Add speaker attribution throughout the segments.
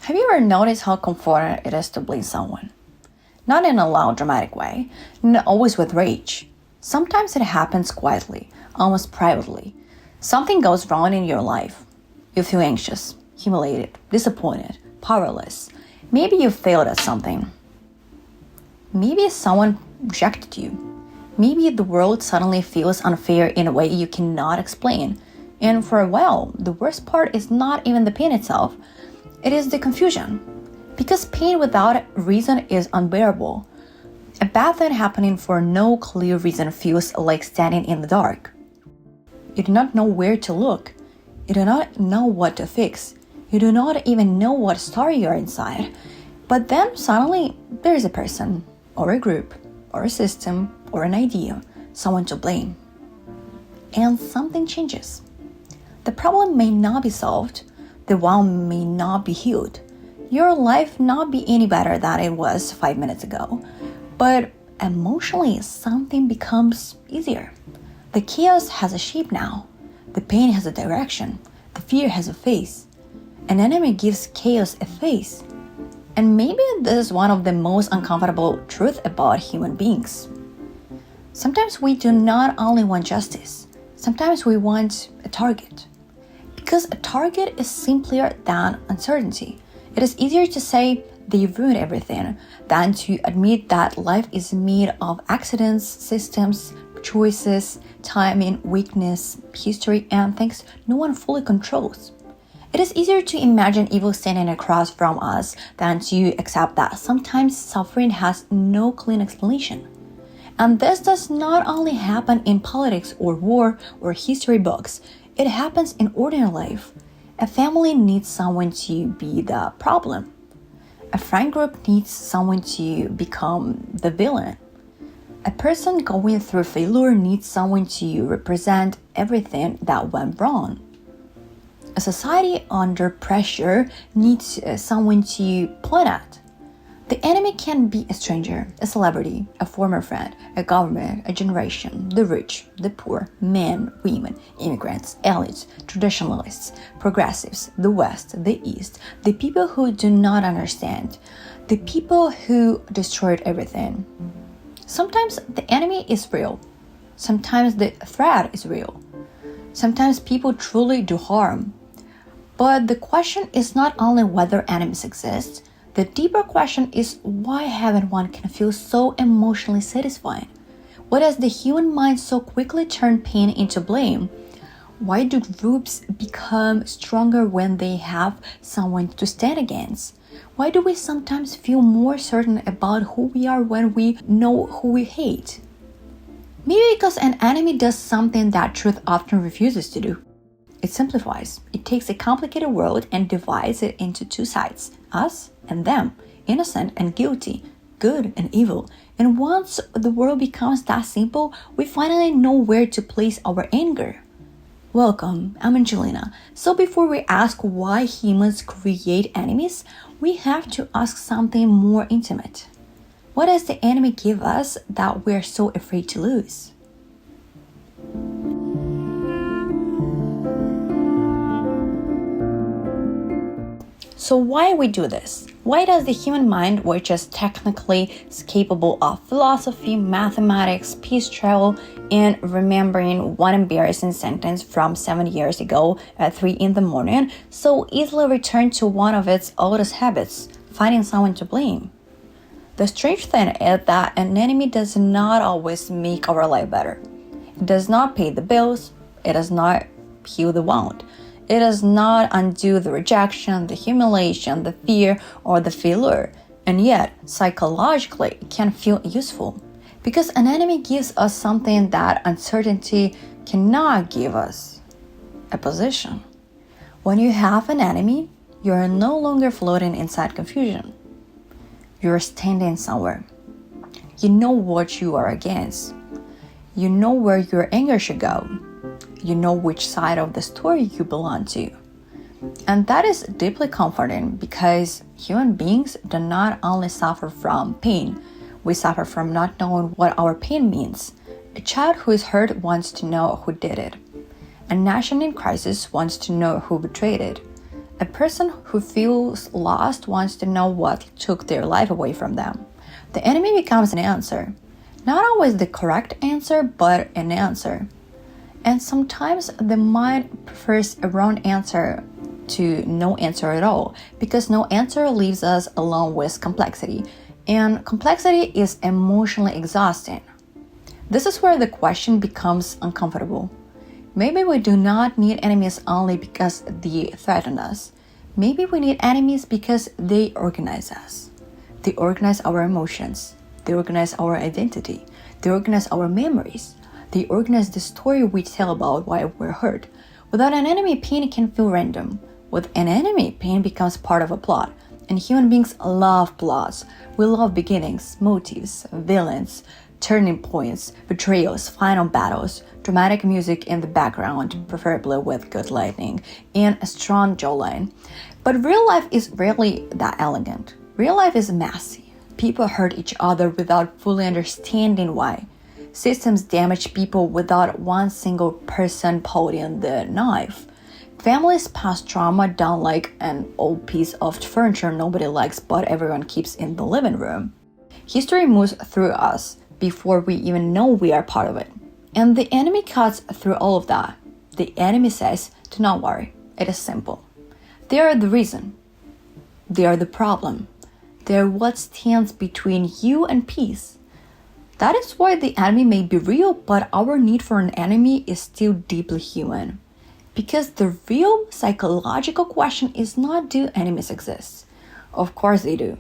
Speaker 1: Have you ever noticed how comforting it is to blame someone? Not in a loud, dramatic way, not always with rage. Sometimes it happens quietly, almost privately. Something goes wrong in your life. You feel anxious, humiliated, disappointed, powerless. Maybe you failed at something. Maybe someone rejected you. Maybe the world suddenly feels unfair in a way you cannot explain. And for a while, the worst part is not even the pain itself. It is the confusion. Because pain without reason is unbearable. A bad thing happening for no clear reason feels like standing in the dark. You do not know where to look. You do not know what to fix. You do not even know what story you're inside. But then suddenly, there is a person, or a group, or a system, or an idea, someone to blame. And something changes. The problem may not be solved. The wound may not be healed. Your life not be any better than it was 5 minutes ago. But emotionally, something becomes easier. The chaos has a shape now. The pain has a direction. The fear has a face. An enemy gives chaos a face. And maybe this is one of the most uncomfortable truths about human beings. Sometimes we do not only want justice. Sometimes we want a target. Because a target is simpler than uncertainty. It is easier to say they ruined everything than to admit that life is made of accidents, systems, choices, timing, weakness, history, and things no one fully controls. It is easier to imagine evil standing across from us than to accept that sometimes suffering has no clean explanation. And this does not only happen in politics or war or history books, it happens in ordinary life. A family needs someone to be the problem. A friend group needs someone to become the villain. A person going through failure needs someone to represent everything that went wrong. A society under pressure needs someone to point at. The enemy can be a stranger, a celebrity, a former friend, a government, a generation, the rich, the poor, men, women, immigrants, elites, traditionalists, progressives, the West, the East, the people who do not understand, the people who destroyed everything. Sometimes the enemy is real. Sometimes the threat is real. Sometimes people truly do harm. But the question is not only whether enemies exist. The deeper question is why having one can feel so emotionally satisfying? Why does the human mind so quickly turn pain into blame? Why do groups become stronger when they have someone to stand against? Why do we sometimes feel more certain about who we are when we know who we hate? Maybe because an enemy does something that truth often refuses to do. It simplifies. It takes a complicated world and divides it into two sides, us and them, innocent and guilty, good and evil. And once the world becomes that simple, we finally know where to place our anger. Welcome, I'm Angelina. So before we ask why humans create enemies, we have to ask something more intimate. What does the enemy give us that we're so afraid to lose? So why we do this? Why does the human mind, which is technically capable of philosophy, mathematics, peace travel, and remembering one embarrassing sentence from 7 years ago at 3 a.m, so easily return to one of its oldest habits, finding someone to blame? The strange thing is that an enemy does not always make our life better. It does not pay the bills. It does not heal the wound. It does not undo the rejection, the humiliation, the fear, or the failure. And yet, psychologically, it can feel useful. Because an enemy gives us something that uncertainty cannot give us. A position. When you have an enemy, you are no longer floating inside confusion. You are standing somewhere. You know what you are against. You know where your anger should go. You know which side of the story you belong to. And that is deeply comforting because human beings do not only suffer from pain, we suffer from not knowing what our pain means. A child who is hurt wants to know who did it. A nation in crisis wants to know who betrayed it. A person who feels lost wants to know what took their life away from them. The enemy becomes an answer. Not always the correct answer, but an answer. And sometimes the mind prefers a wrong answer to no answer at all, because no answer leaves us alone with complexity. And complexity is emotionally exhausting. This is where the question becomes uncomfortable. Maybe we do not need enemies only because they threaten us. Maybe we need enemies because they organize us. They organize our emotions. They organize our identity. They organize our memories. They organize the story we tell about why we're hurt. Without an enemy, pain can feel random. With an enemy, pain becomes part of a plot. And human beings love plots. We love beginnings, motives, villains, turning points, betrayals, final battles, dramatic music in the background, preferably with good lighting, and a strong jawline. But real life is rarely that elegant. Real life is messy. People hurt each other without fully understanding why. Systems damage people without one single person pulling the knife. Families pass trauma down like an old piece of furniture nobody likes but everyone keeps in the living room. History moves through us before we even know we are part of it. And the enemy cuts through all of that. The enemy says, do not worry, it is simple. They are the reason. They are the problem. They are what stands between you and peace. That is why the enemy may be real, but our need for an enemy is still deeply human. Because the real psychological question is not, do enemies exist? Of course they do.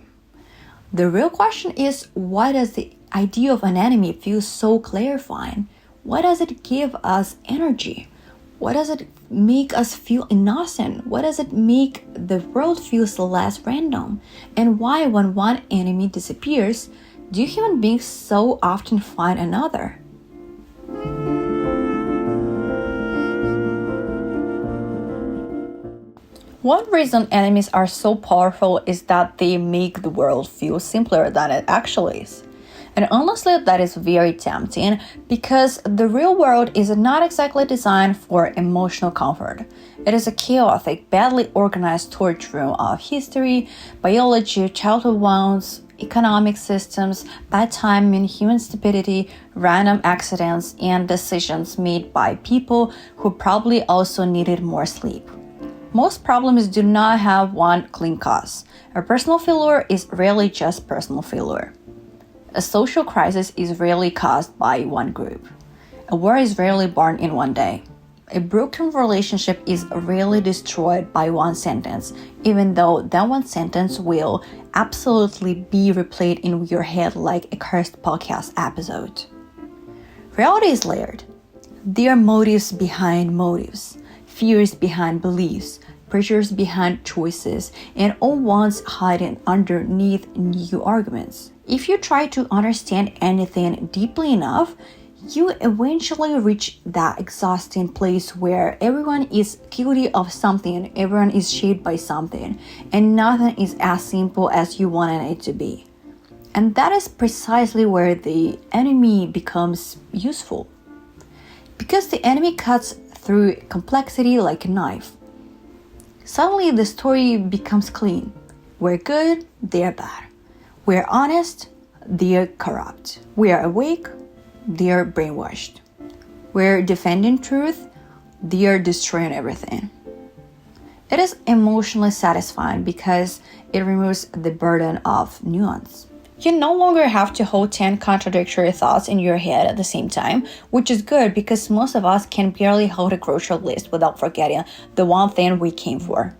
Speaker 1: The real question is, why does the idea of an enemy feel so clarifying? Why does it give us energy? Why does it make us feel innocent? Why does it make the world feel less random? And why, when one enemy disappears, do human beings so often find another? One reason enemies are so powerful is that they make the world feel simpler than it actually is. And honestly, that is very tempting because the real world is not exactly designed for emotional comfort. It is a chaotic, badly organized torture room of history, biology, childhood wounds, economic systems, bad timing, human stupidity, random accidents, and decisions made by people who probably also needed more sleep. Most problems do not have one clean cause. A personal failure is rarely just personal failure. A social crisis is rarely caused by one group. A war is rarely born in one day. A broken relationship is rarely destroyed by one sentence, even though that one sentence will absolutely be replayed in your head like a cursed podcast episode. Reality is layered. There are motives behind motives, fears behind beliefs, pressures behind choices, and all ones hiding underneath new arguments. If you try to understand anything deeply enough, you eventually reach that exhausting place where everyone is guilty of something, everyone is shaped by something, and nothing is as simple as you wanted it to be. And that is precisely where the enemy becomes useful. Because the enemy cuts through complexity like a knife. Suddenly the story becomes clean. We're good, they're bad. We're honest, they're corrupt. We're awake, they're brainwashed. We're defending truth, they're destroying everything. It is emotionally satisfying because it removes the burden of nuance. You no longer have to hold 10 contradictory thoughts in your head at the same time, which is good because most of us can barely hold a grocery list without forgetting the one thing we came for.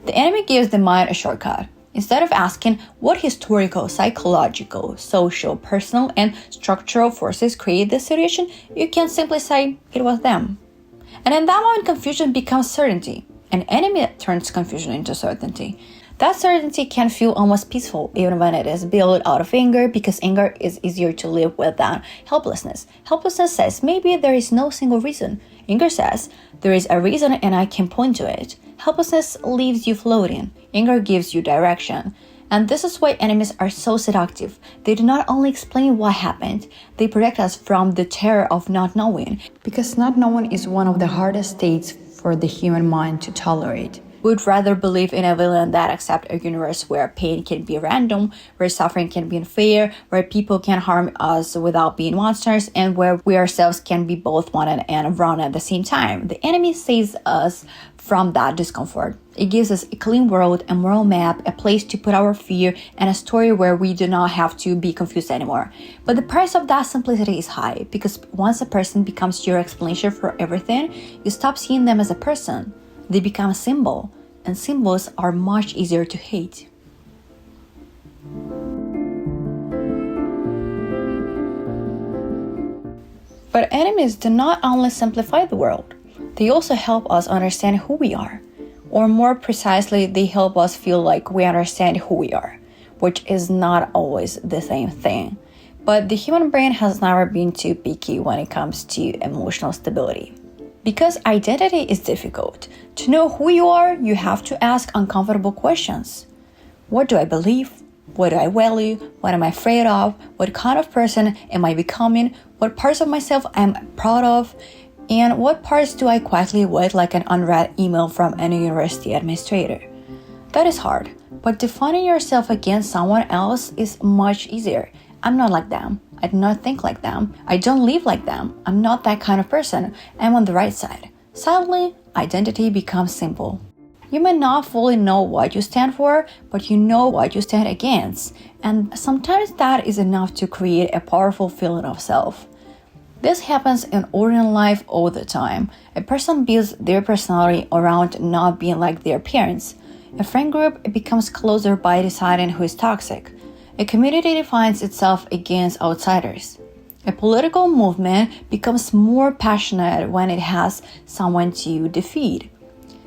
Speaker 1: The enemy gives the mind a shortcut. Instead of asking what historical, psychological, social, personal, and structural forces create this situation, you can simply say it was them. And in that moment, confusion becomes certainty. An enemy turns confusion into certainty. That certainty can feel almost peaceful even when it is built out of anger because anger is easier to live with than helplessness. Helplessness says maybe there is no single reason. Anger says there is a reason and I can point to it. Helplessness leaves you floating. Anger gives you direction. And this is why enemies are so seductive. They do not only explain what happened, they protect us from the terror of not knowing. Because not knowing is one of the hardest states for the human mind to tolerate. We'd rather believe in a villain that accepts a universe where pain can be random, where suffering can be unfair, where people can harm us without being monsters, and where we ourselves can be both wanted and wrong at the same time. The enemy saves us from that discomfort. It gives us a clean world, a moral map, a place to put our fear, and a story where we do not have to be confused anymore. But the price of that simplicity is high, because once a person becomes your explanation for everything, you stop seeing them as a person. They become a symbol, and symbols are much easier to hate. But enemies do not only simplify the world, they also help us understand who we are. Or more precisely, they help us feel like we understand who we are, which is not always the same thing. But the human brain has never been too picky when it comes to emotional stability. Because identity is difficult. To know who you are, you have to ask uncomfortable questions. What do I believe? What do I value? What am I afraid of? What kind of person am I becoming? What parts of myself am I proud of? And what parts do I quietly avoid, like an unread email from a university administrator? That is hard, but defining yourself against someone else is much easier. I'm not like them. I do not think like them. I don't live like them. I'm not that kind of person. I'm on the right side. Suddenly, identity becomes simple. You may not fully know what you stand for, but you know what you stand against. And sometimes that is enough to create a powerful feeling of self. This happens in ordinary life all the time. A person builds their personality around not being like their parents. A friend group becomes closer by deciding who is toxic. A community defines itself against outsiders. A political movement becomes more passionate when it has someone to defeat.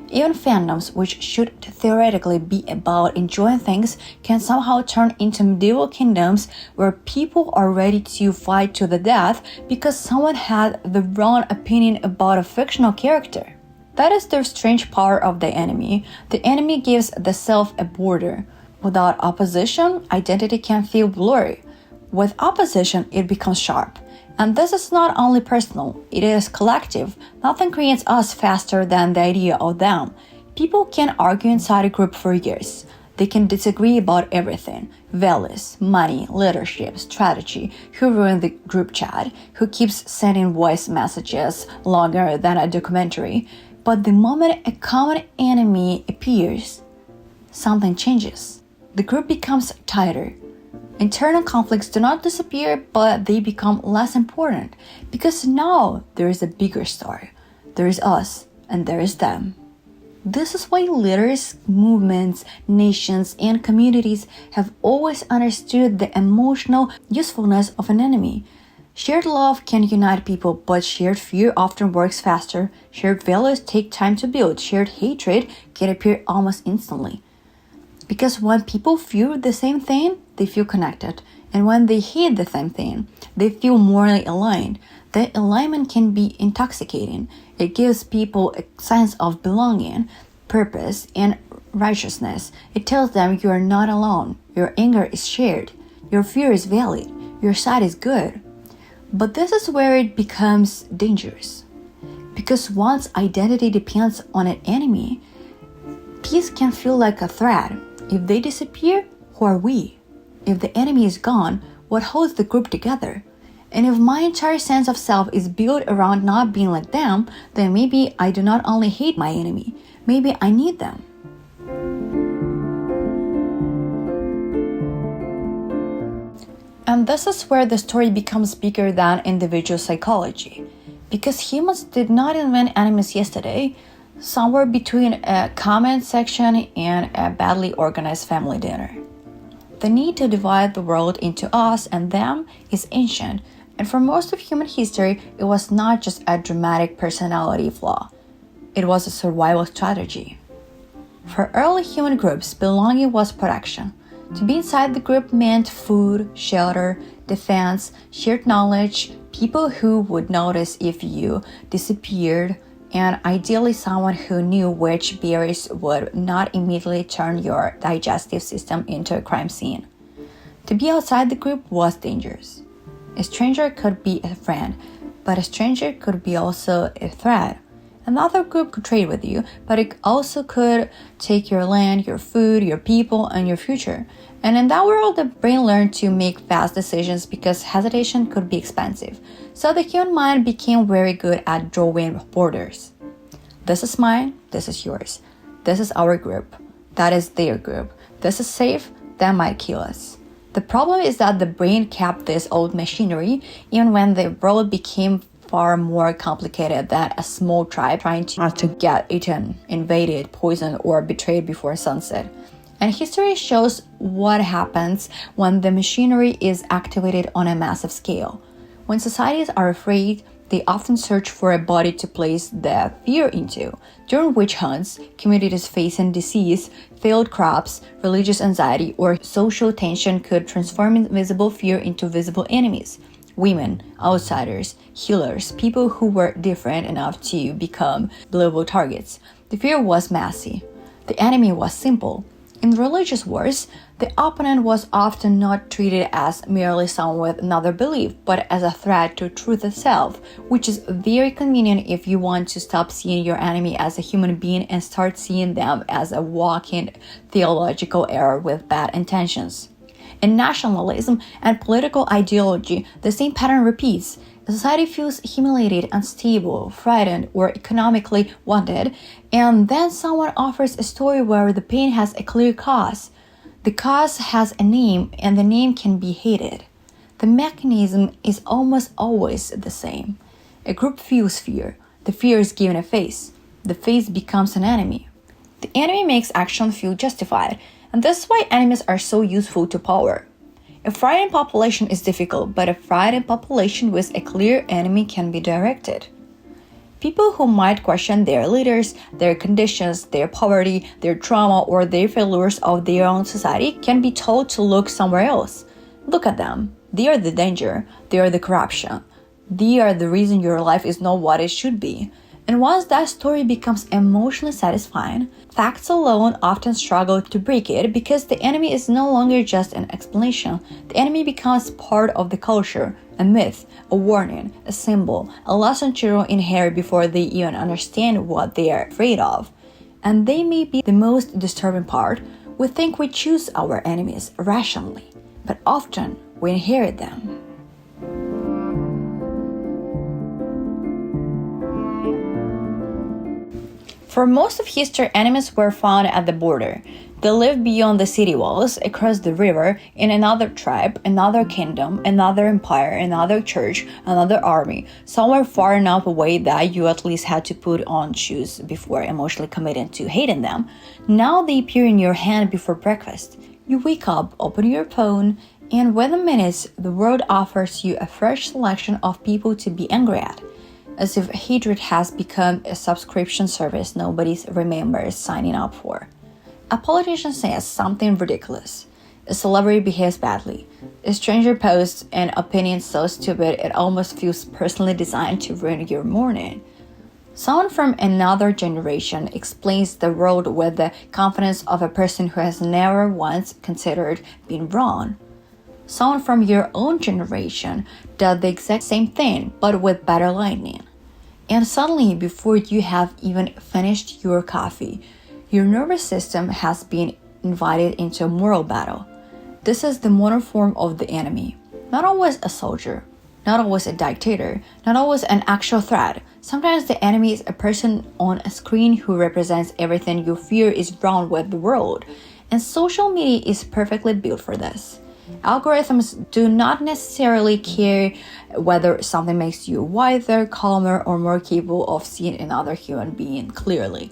Speaker 1: Even fandoms, which should theoretically be about enjoying things, can somehow turn into medieval kingdoms where people are ready to fight to the death because someone had the wrong opinion about a fictional character. That is the strange power of the enemy. The enemy gives the self a border. Without opposition, identity can feel blurry. With opposition, it becomes sharp. And this is not only personal, it is collective. Nothing creates us faster than the idea of them. People can argue inside a group for years. They can disagree about everything: values, money, leadership, strategy, who ruined the group chat, who keeps sending voice messages longer than a documentary. But the moment a common enemy appears, something changes. The group becomes tighter. Internal conflicts do not disappear, but they become less important, because now there is a bigger story. There is us, and there is them. This is why leaders, movements, nations, and communities have always understood the emotional usefulness of an enemy. Shared love can unite people, but shared fear often works faster. Shared values take time to build. Shared hatred can appear almost instantly. Because when people fear the same thing, they feel connected. And when they hate the same thing, they feel morally aligned. That alignment can be intoxicating. It gives people a sense of belonging, purpose, and righteousness. It tells them you are not alone. Your anger is shared. Your fear is valid. Your side is good. But this is where it becomes dangerous. Because once identity depends on an enemy, peace can feel like a threat. If they disappear, who are we? If the enemy is gone, what holds the group together? And if my entire sense of self is built around not being like them, then maybe I do not only hate my enemy, maybe I need them. And this is where the story becomes bigger than individual psychology. Because humans did not invent enemies yesterday, somewhere between a comment section and a badly organized family dinner. The need to divide the world into us and them is ancient, and for most of human history, it was not just a dramatic personality flaw. It was a survival strategy. For early human groups, belonging was protection. To be inside the group meant food, shelter, defense, shared knowledge, people who would notice if you disappeared, and ideally someone who knew which berries would not immediately turn your digestive system into a crime scene. To be outside the group was dangerous. A stranger could be a friend, but a stranger could be also a threat. Another group could trade with you, but it also could take your land, your food, your people, and your future. And in that world, the brain learned to make fast decisions because hesitation could be expensive. So the human mind became very good at drawing borders. This is mine, this is yours. This is our group, that is their group. This is safe, that might kill us. The problem is that the brain kept this old machinery even when the world became far more complicated than a small tribe trying to not to get eaten, invaded, poisoned, or betrayed before sunset. And history shows what happens when the machinery is activated on a massive scale. When societies are afraid, they often search for a body to place their fear into. During witch hunts, communities facing disease, failed crops, religious anxiety, or social tension could transform invisible fear into visible enemies. Women, outsiders, healers, people who were different enough to become believable targets. The fear was massive. The enemy was simple. In religious wars, the opponent was often not treated as merely someone with another belief, but as a threat to truth itself, which is very convenient if you want to stop seeing your enemy as a human being and start seeing them as a walking theological error with bad intentions. In nationalism and political ideology, the same pattern repeats. The society feels humiliated, unstable, frightened, or economically wanted, and then someone offers a story where the pain has a clear cause. The cause has a name, and the name can be hated. The mechanism is almost always the same. A group feels fear. The fear is given a face. The face becomes an enemy. The enemy makes action feel justified, and this is why enemies are so useful to power. A frightened population is difficult, but a frightened population with a clear enemy can be directed. People who might question their leaders, their conditions, their poverty, their trauma, or their failures of their own society can be told to look somewhere else. Look at them. They are the danger. They are the corruption. They are the reason your life is not what it should be. And once that story becomes emotionally satisfying, facts alone often struggle to break it because the enemy is no longer just an explanation. The enemy becomes part of the culture, a myth, a warning, a symbol, a lesson children inherit before they even understand what they are afraid of. And they may be the most disturbing part. We think we choose our enemies rationally, but often we inherit them. For most of history, enemies were found at the border. They lived beyond the city walls, across the river, in another tribe, another kingdom, another empire, another church, another army, somewhere far enough away that you at least had to put on shoes before emotionally committing to hating them. Now they appear in your hand before breakfast. You wake up, open your phone, and within minutes, the world offers you a fresh selection of people to be angry at. As if hatred has become a subscription service nobody remembers signing up for. A politician says something ridiculous. A celebrity behaves badly. A stranger posts an opinion so stupid it almost feels personally designed to ruin your morning. Someone from another generation explains the world with the confidence of a person who has never once considered being wrong. Someone from your own generation does the exact same thing, but with better lighting. And suddenly, before you have even finished your coffee, your nervous system has been invited into a moral battle. This is the modern form of the enemy. Not always a soldier, not always a dictator, not always an actual threat. Sometimes the enemy is a person on a screen who represents everything you fear is wrong with the world. And social media is perfectly built for this. Algorithms do not necessarily care whether something makes you wiser, calmer, or more capable of seeing another human being clearly.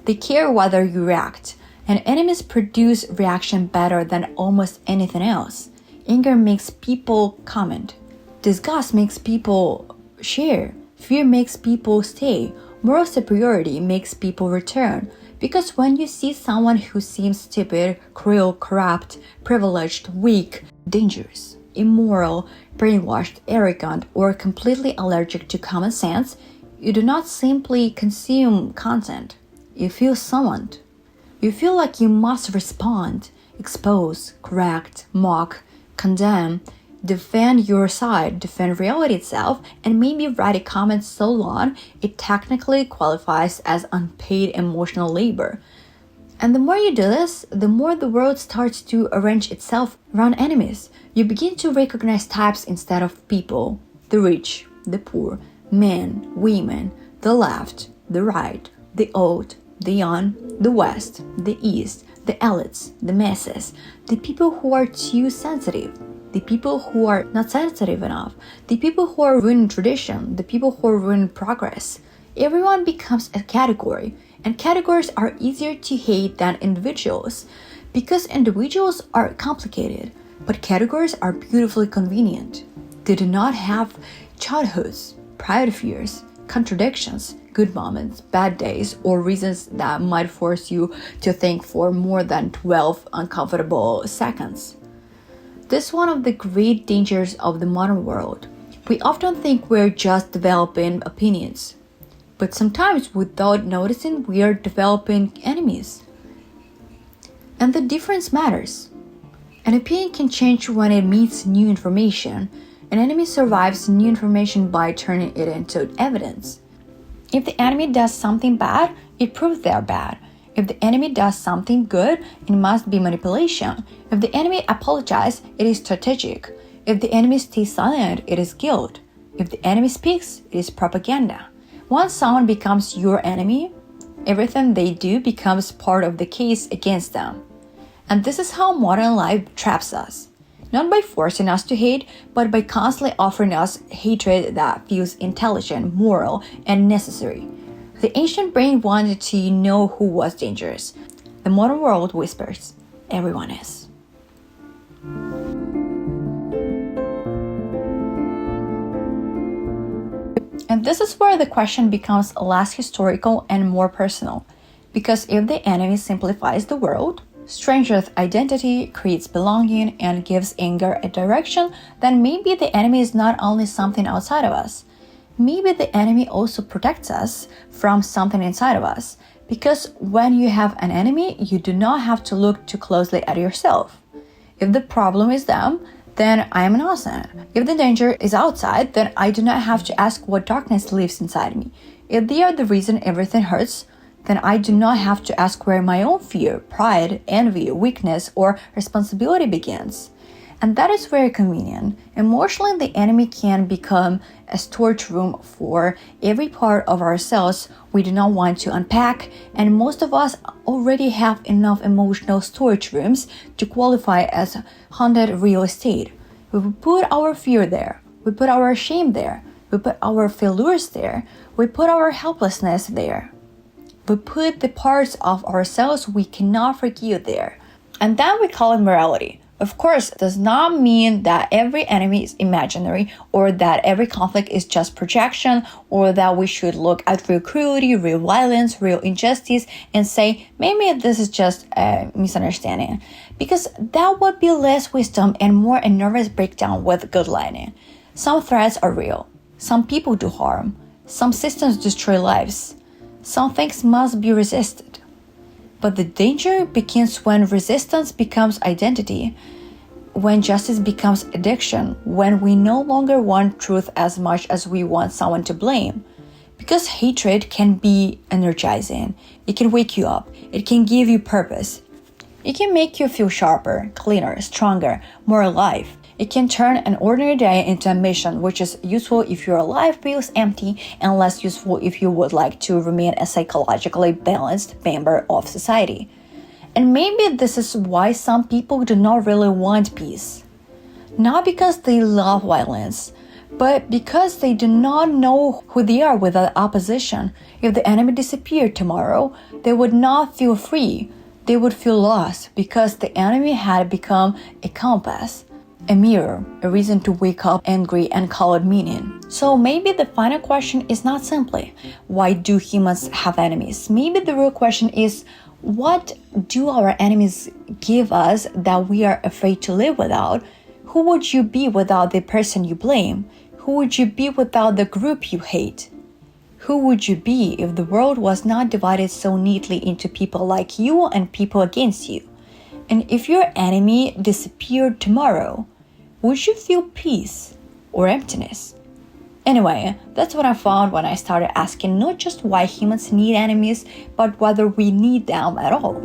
Speaker 1: They care whether you react, and enemies produce reaction better than almost anything else. Anger makes people comment. Disgust makes people share. Fear makes people stay. Moral superiority makes people return. Because when you see someone who seems stupid, cruel, corrupt, privileged, weak, dangerous, immoral, brainwashed, arrogant, or completely allergic to common sense, you do not simply consume content. You feel summoned. You feel like you must respond, expose, correct, mock, condemn. defend your side, defend reality itself, and maybe write a comment so long it technically qualifies as unpaid emotional labor. And the more you do this, the more the world starts to arrange itself around enemies. You begin to recognize types instead of people: the rich, the poor, men, women, the left, the right, the old, the young, the west, the east, the elites, the masses, the people who are too sensitive, the people who are not sensitive enough, the people who are ruining tradition, the people who are ruining progress. Everyone becomes a category, and categories are easier to hate than individuals because individuals are complicated, but categories are beautifully convenient. They do not have childhoods, private fears, contradictions, good moments, bad days, or reasons that might force you to think for more than 12 uncomfortable seconds. This is one of the great dangers of the modern world. We often think we're just developing opinions, but sometimes without noticing we are developing enemies. And the difference matters. An opinion can change when it meets new information. An enemy survives new information by turning it into evidence. If the enemy does something bad, it proves they are bad. If the enemy does something good, it must be manipulation. If the enemy apologizes, it is strategic. If the enemy stays silent, it is guilt. If the enemy speaks, it is propaganda. Once someone becomes your enemy, everything they do becomes part of the case against them. And this is how modern life traps us. Not by forcing us to hate, but by constantly offering us hatred that feels intelligent, moral, and necessary. The ancient brain wanted to know who was dangerous. The modern world whispers, everyone is. And this is where the question becomes less historical and more personal. Because if the enemy simplifies the world, strengthens identity, creates belonging, and gives anger a direction, then maybe the enemy is not only something outside of us. Maybe the enemy also protects us from something inside of us. Because when you have an enemy, you do not have to look too closely at yourself. If the problem is them, then I am innocent. If the danger is outside, then I do not have to ask what darkness lives inside me. If they are the reason everything hurts, then I do not have to ask where my own fear, pride, envy, weakness, or responsibility begins. And that is very convenient. Emotionally, the enemy can become a storage room for every part of ourselves we do not want to unpack, and most of us already have enough emotional storage rooms to qualify as haunted real estate. We put our fear there, we put our shame there, we put our failures there, we put our helplessness there. We put the parts of ourselves we cannot forgive there. And then we call it morality. Of course, it does not mean that every enemy is imaginary or that every conflict is just projection or that we should look at real cruelty, real violence, real injustice and say, maybe this is just a misunderstanding. Because that would be less wisdom and more a nervous breakdown with good lighting. Some threats are real. Some people do harm. Some systems destroy lives. Some things must be resisted. But the danger begins when resistance becomes identity, when justice becomes addiction, when we no longer want truth as much as we want someone to blame. Because hatred can be energizing. It can wake you up. It can give you purpose. It can make you feel sharper, cleaner, stronger, more alive. It can turn an ordinary day into a mission, which is useful if your life feels empty and less useful if you would like to remain a psychologically balanced member of society. And maybe this is why some people do not really want peace. Not because they love violence, but because they do not know who they are without opposition. If the enemy disappeared tomorrow, they would not feel free. They would feel lost because the enemy had become a compass. A mirror, a reason to wake up angry and call it meaning. So maybe the final question is not simply, why do humans have enemies? Maybe the real question is, what do our enemies give us that we are afraid to live without? Who would you be without the person you blame? Who would you be without the group you hate? Who would you be if the world was not divided so neatly into people like you and people against you? And if your enemy disappeared tomorrow, would you feel peace or emptiness? Anyway, that's what I found when I started asking not just why humans need enemies, but whether we need them at all.